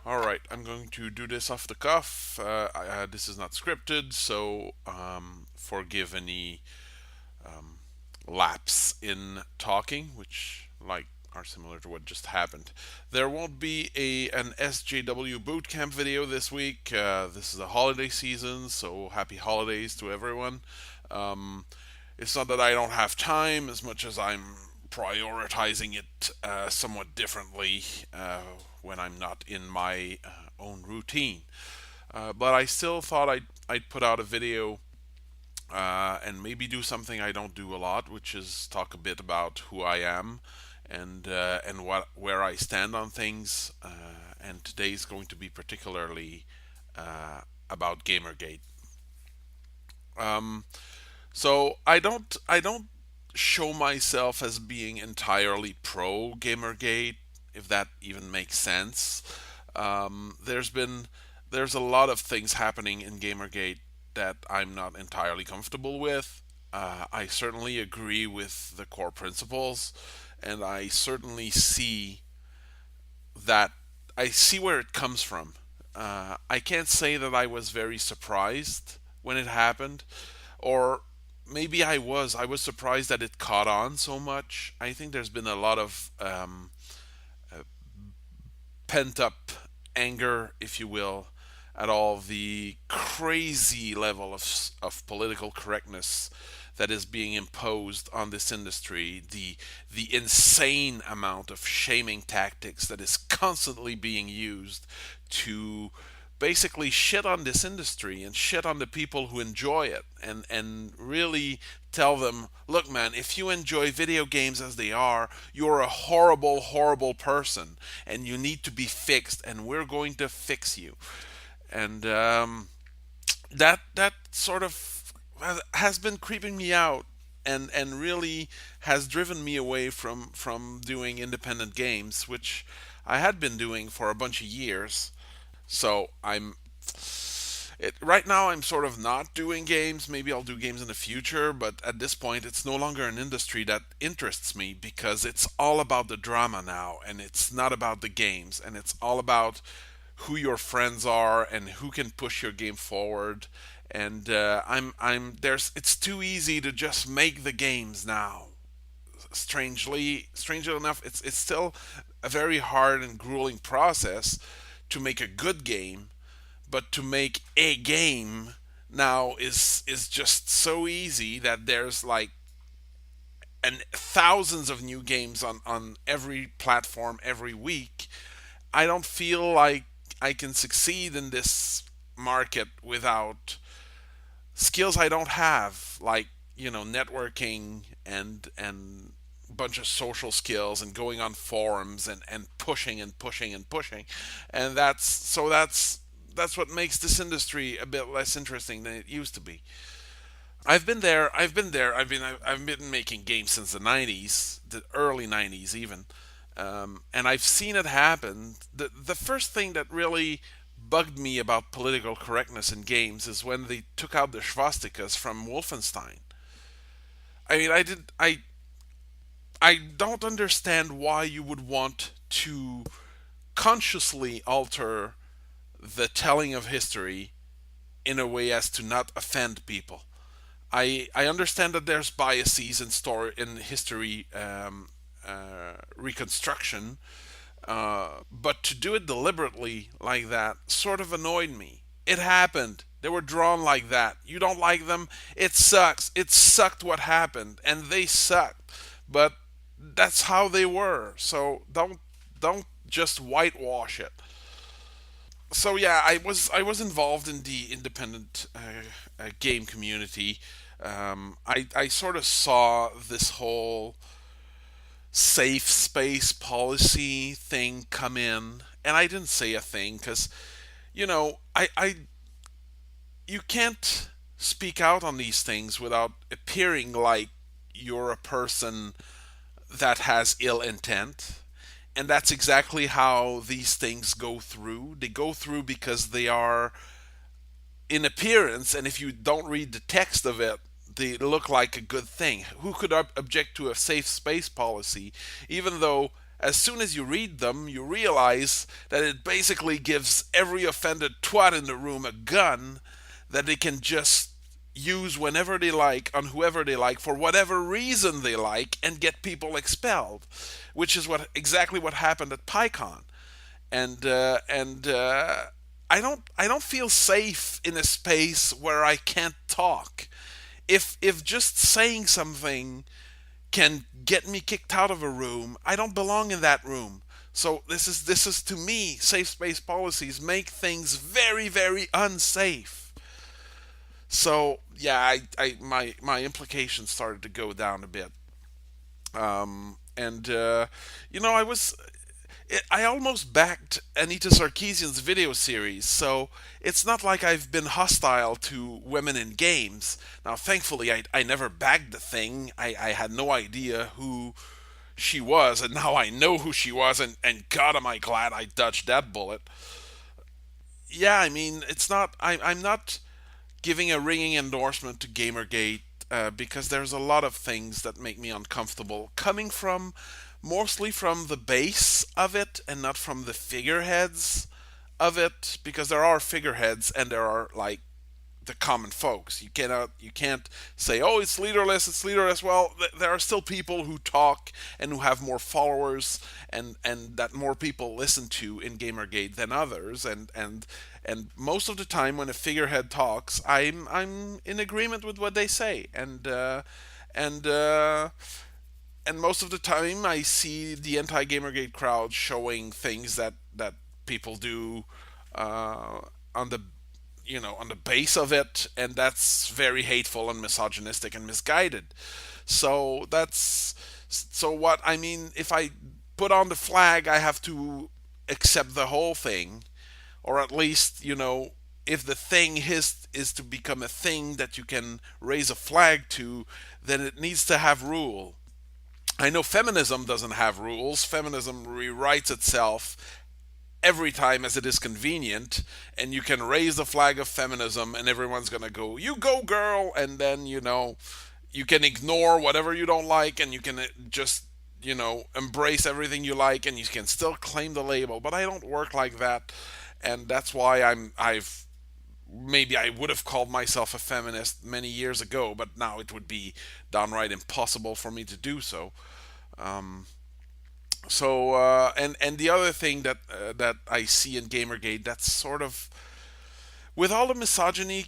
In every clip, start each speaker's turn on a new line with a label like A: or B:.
A: All right, I'm going to do this off the cuff. This is not scripted, so forgive any lapse in talking, which are similar to what just happened. There won't be an SJW bootcamp video this week. This is a holiday season, so happy holidays to everyone. Um, it's not that I don't have time as much as I'm prioritizing it somewhat differently when I'm not in my own routine. But I still thought I'd put out a video and maybe do something I don't do a lot, which is talk a bit about who I am and what where I stand on things. And today is going to be particularly uh, about Gamergate. Um, so I don't show myself as being entirely pro Gamergate, if that even makes sense. There's a lot of things happening in Gamergate that I'm not entirely comfortable with. I certainly agree with the core principles, and I certainly see that I see where it comes from. I can't say that I was very surprised when it happened, or maybe I was. I was surprised that it caught on so much. I think there's been a lot of pent up anger, if you will, at all the crazy level of political correctness that is being imposed on this industry, the insane amount of shaming tactics that is constantly being used to basically shit on this industry and shit on the people who enjoy it and really tell them, look man, if you enjoy video games as they are, you're a horrible person and you need to be fixed and we're going to fix you. And that sort of has been creeping me out and really has driven me away from doing independent games, which I had been doing for a bunch of years. So right now I'm sort of not doing games. Maybe I'll do games in the future, but at this point it's no longer an industry that interests me because it's all about the drama now and it's not about the games and it's all about who your friends are and who can push your game forward. And I'm there's it's too easy to just make the games now. Strangely enough, it's still a very hard and grueling process to make a good game, but to make a game now is just so easy that there's like and thousands of new games on every platform every week. I don't feel like I can succeed in this market without skills I don't have, like networking and a bunch of social skills and going on forums and pushing and pushing and pushing, and that's what makes this industry a bit less interesting than it used to be. I've been there. I've been there. I've been making games since the '90s, the early '90s even, and I've seen it happen. The first thing that really bugged me about political correctness in games is when they took out the swastikas from Wolfenstein. I mean, I don't understand why you would want to consciously alter the telling of history in a way as to not offend people. I understand that there's biases in story in history reconstruction, but to do it deliberately like that sort of annoyed me. It happened. They were drawn like that. You don't like them? It sucks. It sucked what happened, and they sucked. But that's how they were. So don't just whitewash it. So yeah, I was involved in the independent game community. I sort of saw this whole safe space policy thing come in, and I didn't say a thing because I you can't speak out on these things without appearing like you're a person that has ill intent. And that's exactly how these things go through. They go through because they are in appearance, and if you don't read the text of it, they look like a good thing. Who could object to a safe space policy, even though as soon as you read them, you realize that it basically gives every offended twat in the room a gun that they can just use whenever they like on whoever they like for whatever reason they like and get people expelled, which is what exactly what happened at PyCon. And I don't feel safe in a space where I can't talk. If just saying something can get me kicked out of a room, I don't belong in that room. So this is to me, safe space policies make things very, very unsafe. So yeah, my implications started to go down a bit. And I almost backed Anita Sarkeesian's video series, so it's not like I've been hostile to women in games. Now, thankfully, I never bagged the thing. I had no idea who she was, and now I know who she was, and God, am I glad I dodged that bullet. Yeah, I mean, it's not. I'm not giving a ringing endorsement to Gamergate because there's a lot of things that make me uncomfortable coming from mostly from the base of it and not from the figureheads of it, because there are figureheads and there are like the common folks. You can't say, oh, it's leaderless. Well, there are still people who talk and who have more followers and that more people listen to in Gamergate than others. And most of the time when a figurehead talks, I'm in agreement with what they say. And and most of the time I see the anti Gamergate crowd showing things that people do on the on the base of it, and that's very hateful and misogynistic and misguided. So what I mean, if I put on the flag, I have to accept the whole thing, or at least if the thing is to become a thing that you can raise a flag to, then it needs to have rule. I know feminism doesn't have rules. Feminism rewrites itself every time as it is convenient, and you can raise the flag of feminism and everyone's going to go, you go girl, and then you can ignore whatever you don't like, and you can just embrace everything you like, and you can still claim the label. But I don't work like that, and that's why I've maybe I would have called myself a feminist many years ago, but now it would be downright impossible for me to do so. Um, and the other thing that I see in Gamergate, that's sort of, with all the misogyny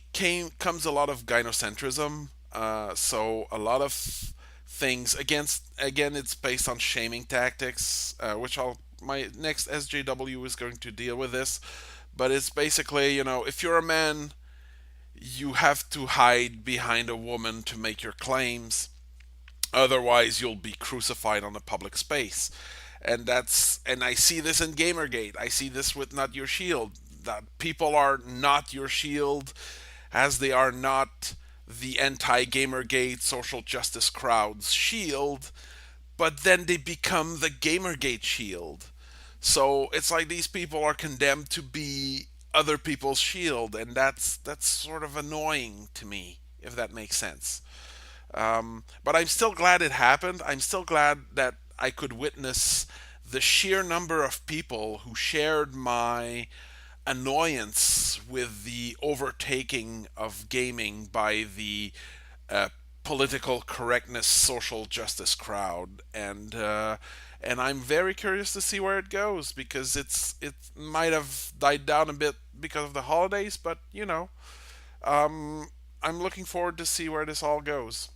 A: comes a lot of gynocentrism. So a lot of things again, it's based on shaming tactics, which my next SJW is going to deal with this. But it's basically, if you're a man, you have to hide behind a woman to make your claims. Otherwise, you'll be crucified on a public space. And I see this in Gamergate. I see this with Not Your Shield. That people are not your shield, as they are not the anti-Gamergate social justice crowd's shield, but then they become the Gamergate shield. So it's like these people are condemned to be other people's shield, and that's sort of annoying to me, if that makes sense. But I'm still glad it happened. I'm still glad that I could witness the sheer number of people who shared my annoyance with the overtaking of gaming by the uh, political correctness, social justice crowd, and I'm very curious to see where it goes, because it might have died down a bit because of the holidays, but um, I'm looking forward to see where this all goes.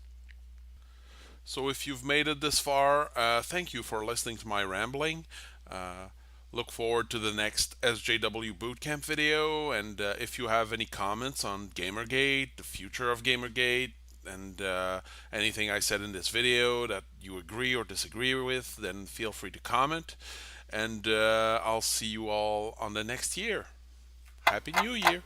A: So if you've made it this far, thank you for listening to my rambling. Uh, Look forward to the next SJW Bootcamp video, and if you have any comments on Gamergate, the future of Gamergate, and anything I said in this video that you agree or disagree with, then feel free to comment. And I'll see you all on the next year. Happy New Year!